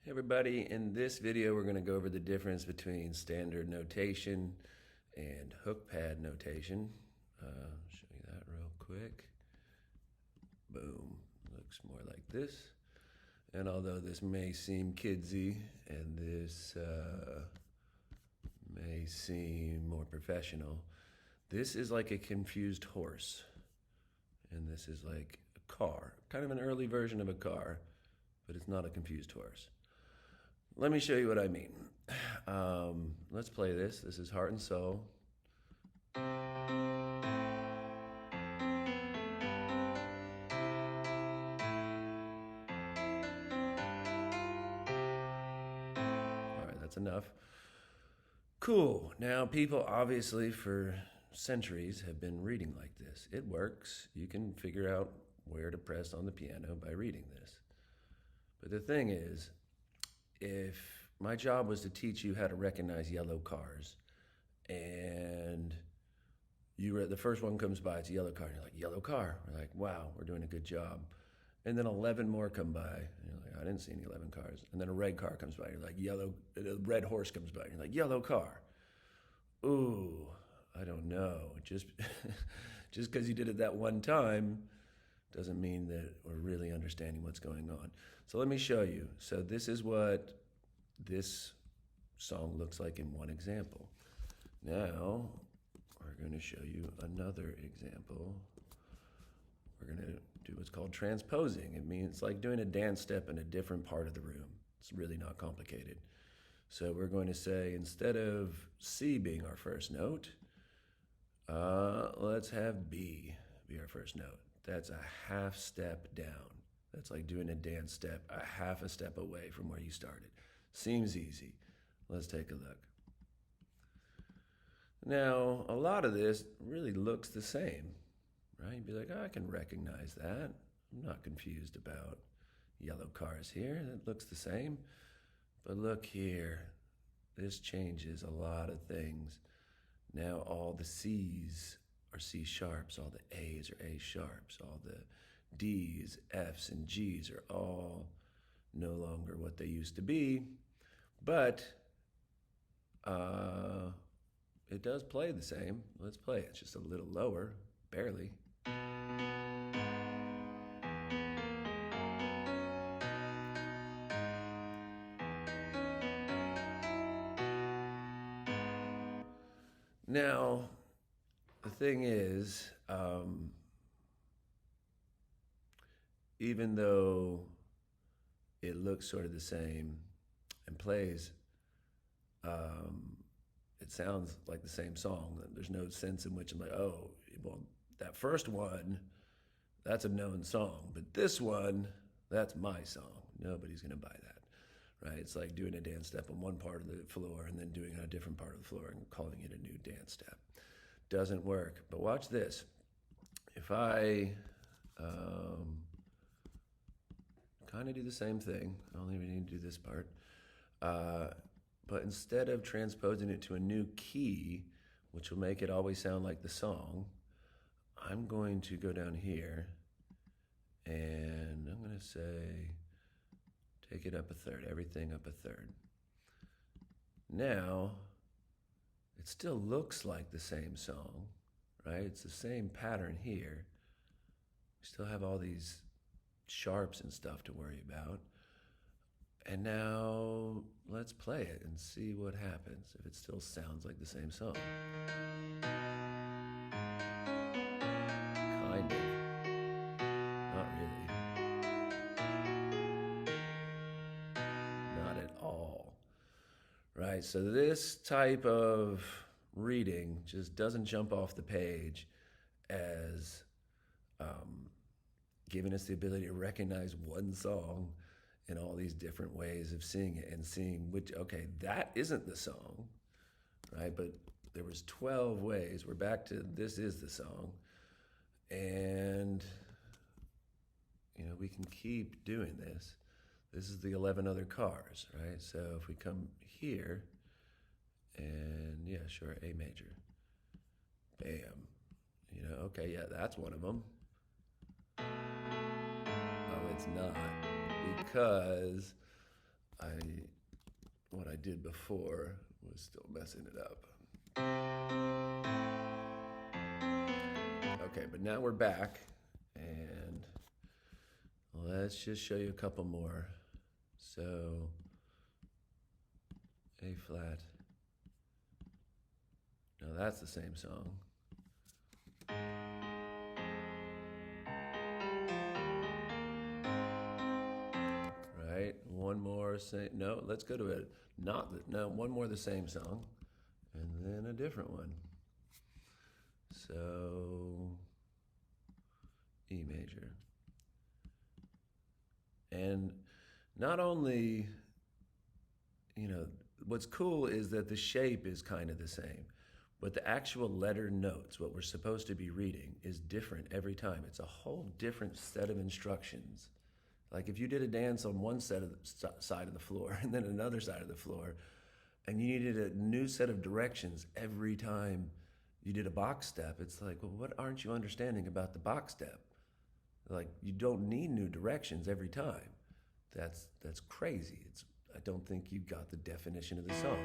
Hey everybody, in this video we're going to go over the difference between standard notation and hookpad notation. Show you that real quick. Boom. Looks more like this. And although this may seem kidsy and this may seem more professional, this is like a confused horse. And this is like a car, kind of an early version of a car, but it's not a confused horse. Let me show you what I mean. Let's play this. This is Heart and Soul. All right, that's enough. Cool. Now, people obviously for centuries have been reading like this. It works. You can figure out where to press on the piano by reading this. But the thing is, if my job was to teach you how to recognize yellow cars, and the first one comes by, it's a yellow car, and you're like, yellow car. We're like, wow, we're doing a good job. And then 11 more come by, and you're like, I didn't see any 11 cars. And then a red car comes by, and you're like, a red horse comes by, and you're like, yellow car. Ooh, I don't know. Just because you did it that one time doesn't mean that we're really understanding what's going on. So let me show you. So this is what this song looks like in one example. Now, we're going to show you another example. We're going to do what's called transposing. It means it's like doing a dance step in a different part of the room. It's really not complicated. So we're going to say, instead of C being our first note, let's have B be our first note. That's a half step down. That's like doing a dance step, a half a step away from where you started. Seems easy. Let's take a look. Now, a lot of this really looks the same, right? You'd be like, oh, I can recognize that. I'm not confused about yellow cars here. It looks the same. But look here. This changes a lot of things. Now all the C's are C sharps, all the A's are A sharps, all the D's, F's, and G's are all no longer what they used to be, but it does play the same. Let's play it. It's just a little lower, barely. Now, the thing is, even though it looks sort of the same and plays, it sounds like the same song. There's no sense in which I'm like, oh, well, that first one, that's a known song, but this one, that's my song. Nobody's gonna buy that, right? It's like doing a dance step on one part of the floor and then doing it on a different part of the floor and calling it a new dance step. Doesn't work. But watch this. If I kind of do the same thing, I don't even need to do this part, but instead of transposing it to a new key, which will make it always sound like the song, I'm going to go down here and I'm going to say, take it up a third, everything up a third. Now, it still looks like the same song, right? It's the same pattern here. We still have all these sharps and stuff to worry about. And now let's play it and see what happens if it still sounds like the same song. Kind of. Not really. Not at all. Right, so this type of reading just doesn't jump off the page as giving us the ability to recognize one song in all these different ways of seeing it and seeing which, okay, that isn't the song, right? But there was 12 ways. We're back to this is the song. And, we can keep doing this. This is the 11 other cars, right? So if we come here, and yeah, sure, A major. Bam. Okay, yeah, that's one of them. Oh, it's not, because I did before was still messing it up. Okay, but now we're back, and let's just show you a couple more. So, A flat. Now that's the same song. Right? One more, no, let's go to it. One more the same song, and then a different one. So, E major. And not only, what's cool is that the shape is kind of the same, but the actual letter notes, what we're supposed to be reading, is different every time. It's a whole different set of instructions. Like if you did a dance on one side of the floor and then another side of the floor, and you needed a new set of directions every time you did a box step, it's like, well, what aren't you understanding about the box step? Like, you don't need new directions every time. That's crazy. I don't think you got the definition of the song.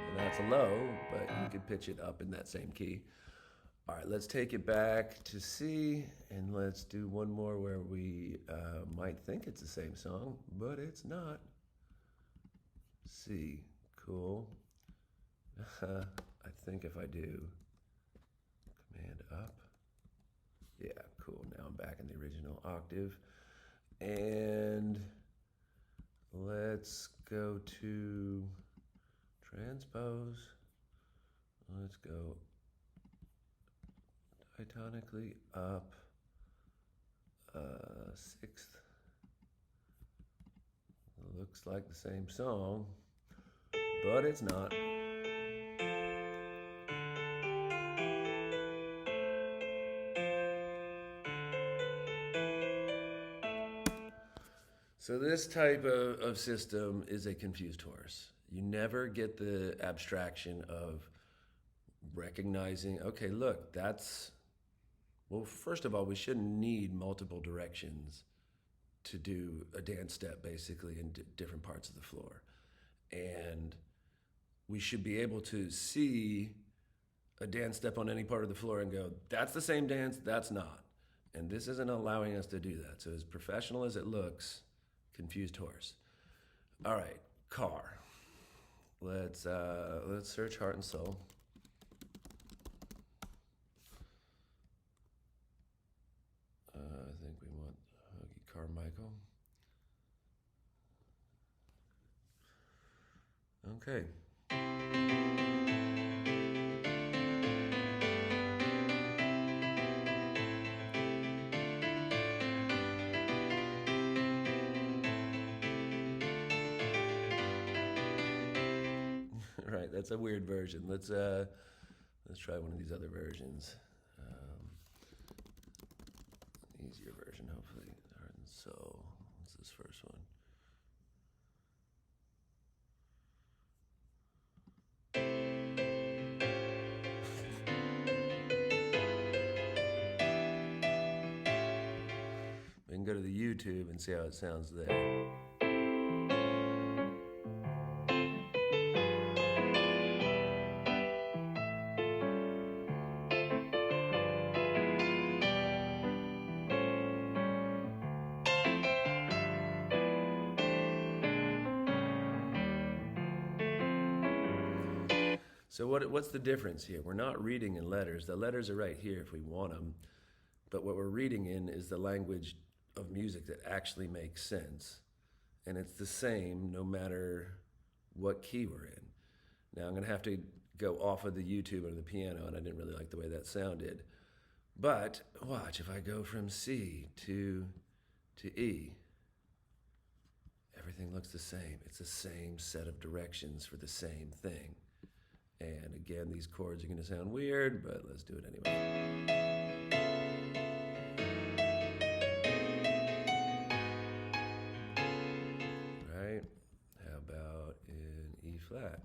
And that's low, but you could pitch it up in that same key. All right, let's take it back to C, and let's do one more where we might think it's the same song, but it's not. C, cool. I think if I do Command up, yeah, cool. Now I'm back in the original octave. And let's go to transpose. Let's go diatonically up, sixth. Looks like the same song, but it's not. So this type of system is a confused horse. You never get the abstraction of recognizing, okay, look, well, first of all, we shouldn't need multiple directions to do a dance step basically in different parts of the floor. And we should be able to see a dance step on any part of the floor and go, that's the same dance, that's not. And this isn't allowing us to do that. So as professional as it looks, confused horse. All right, car. Let's search Heart and Soul. I think we want Huggy Carmichael. Okay. Right, that's a weird version. Let's try one of these other versions. An easier version, hopefully. Heart and Soul. What's this first one? We can go to the YouTube and see how it sounds there. So what's the difference here? We're not reading in letters. The letters are right here if we want them. But what we're reading in is the language of music that actually makes sense. And it's the same no matter what key we're in. Now I'm going to have to go off of the YouTube or the piano, and I didn't really like the way that sounded. But watch, if I go from C to E, everything looks the same. It's the same set of directions for the same thing. And again, these chords are going to sound weird, but let's do it anyway. Right? How about in E flat?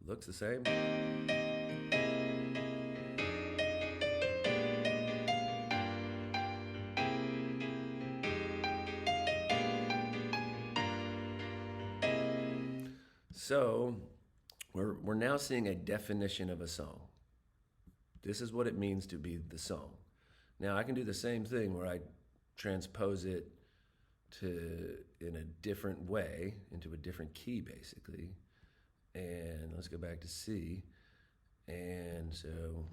Looks the same. So we're now seeing a definition of a song. This is what it means to be the song. Now I can do the same thing where I transpose it to in a different way into a different key basically. And let's go back to C. And so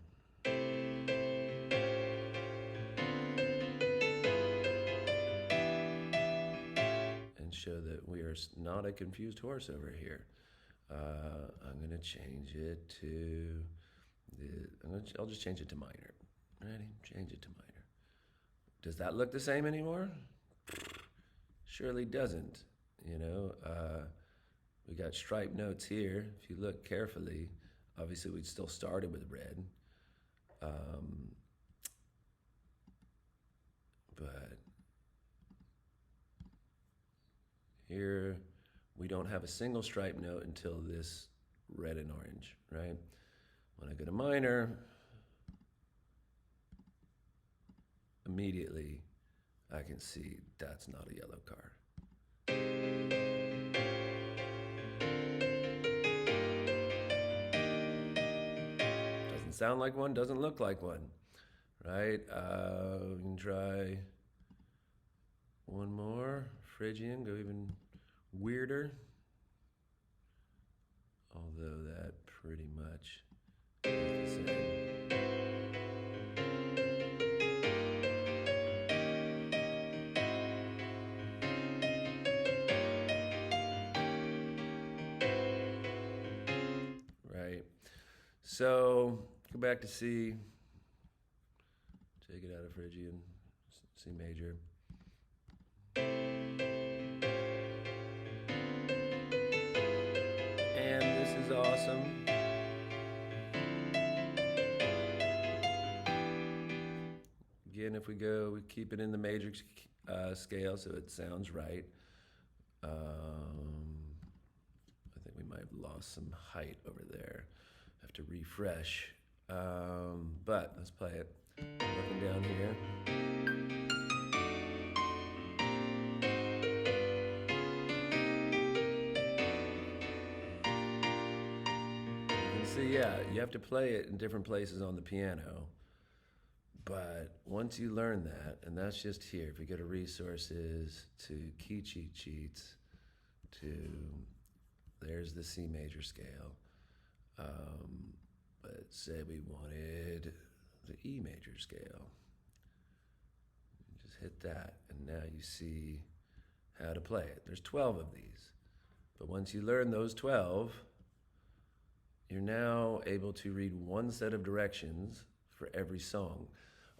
and show that we are not a confused horse over here. I'm gonna change it to I'll just change it to minor. Ready? Change it to minor. Does that look the same anymore? Surely doesn't. You know, we got striped notes here. If you look carefully, obviously we still started with red. But here we don't have a single stripe note until this red and orange, right? When I go to minor, immediately I can see that's not a yellow card. Doesn't sound like one, doesn't look like one, right? We can try one more, Phrygian, go even weirder. Although that pretty much is the same. Right. So go back to C. Take it out of Phrygian, C major. And this is awesome. Again, if we keep it in the major scale so it sounds right. I think we might have lost some height over there. Have to refresh. But let's play it. Looking down here. You can see, yeah, you have to play it in different places on the piano. But once you learn that, and that's just here, if we go to resources, to key cheat sheets, to there's the C major scale. But say we wanted the E major scale. Just hit that, and now you see how to play it. There's 12 of these. But once you learn those 12, you're now able to read one set of directions for every song.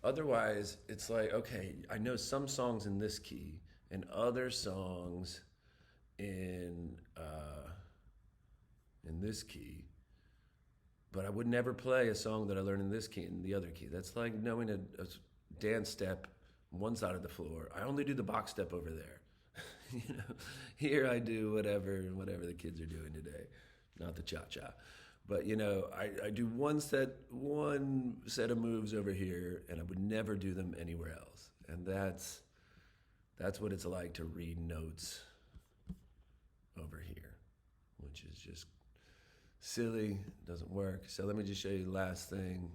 Otherwise, it's like, okay, I know some songs in this key and other songs in this key, but I would never play a song that I learned in this key in the other key. That's like knowing a dance step on one side of the floor. I only do the box step over there. You know, here I do whatever the kids are doing today, not the cha-cha. But you know, I do one set of moves over here, and I would never do them anywhere else. And that's what it's like to read notes over here, which is just silly, doesn't work. So let me just show you the last thing.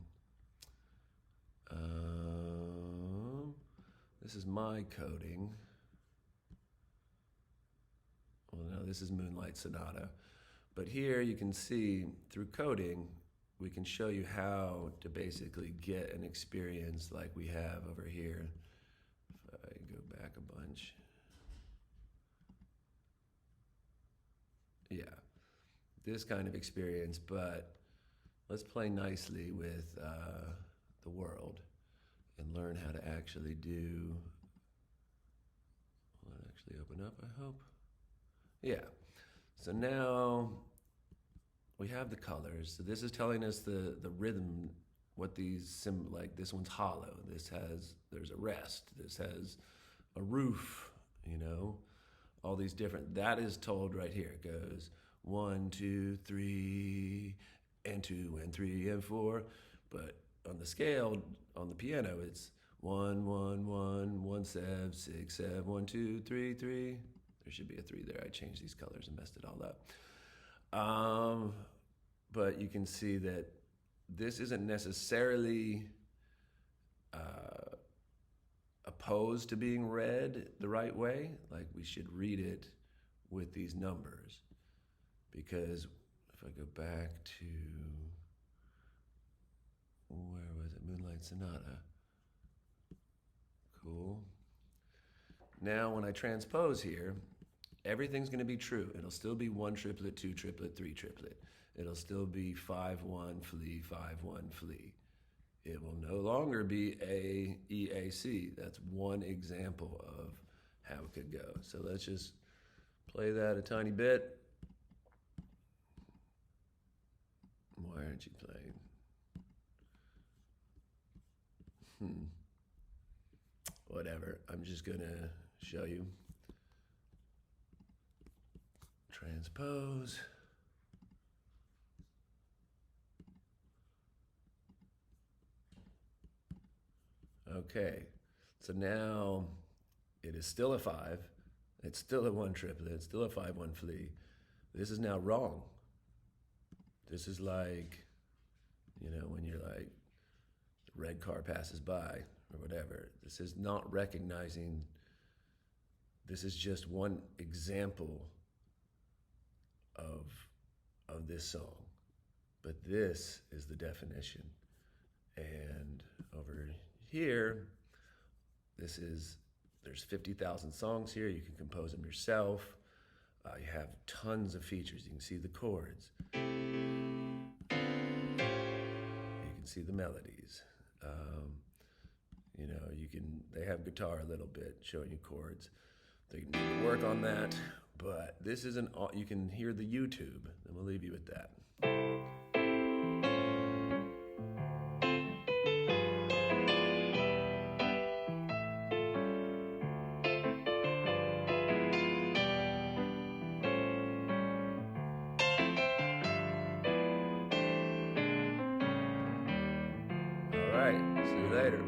This is my coding. Well, no, this is Moonlight Sonata. But here you can see through coding, we can show you how to basically get an experience like we have over here. If I go back a bunch. Yeah, this kind of experience, but let's play nicely with the world and learn how to actually do, will it actually open up, I hope? Yeah. So now we have the colors. So this is telling us the rhythm, what these like this one's hollow. There's a rest. This has a roof, you know, all these different, that is told right here. It goes 1, 2, 3, and 2, and 3, and 4. But on the scale, on the piano, it's 1, 1, 1, 1, 7, 6, 7, 1, 2, 3, 3. There should be a 3 there. I changed these colors and messed it all up. But you can see that this isn't necessarily opposed to being read the right way. Like, we should read it with these numbers. Because if I go back to, where was it? Moonlight Sonata. Cool. Now when I transpose here, everything's going to be true. It'll still be 1 triplet, 2 triplet, 3 triplet. It'll still be 5-1 flee, 5-1 flee. It will no longer be A, E, A, C. That's one example of how it could go. So let's just play that a tiny bit. Why aren't you playing? Whatever. I'm just going to show you. Transpose. Okay, so now it is still a 5. It's still a 1 triplet. It's still a 5-1 flee. This is now wrong. This is like, you know, when you're like, the red car passes by or whatever. This is not recognizing. This is just one example of this song. But this is the definition. And over here, there's 50,000 songs here. You can compose them yourself. You have tons of features. You can see the chords. You can see the melodies. You know, they have guitar a little bit, showing you chords. They need to work on that, but this isn't all. You can hear the YouTube, and we'll leave you with that. All right, see you later.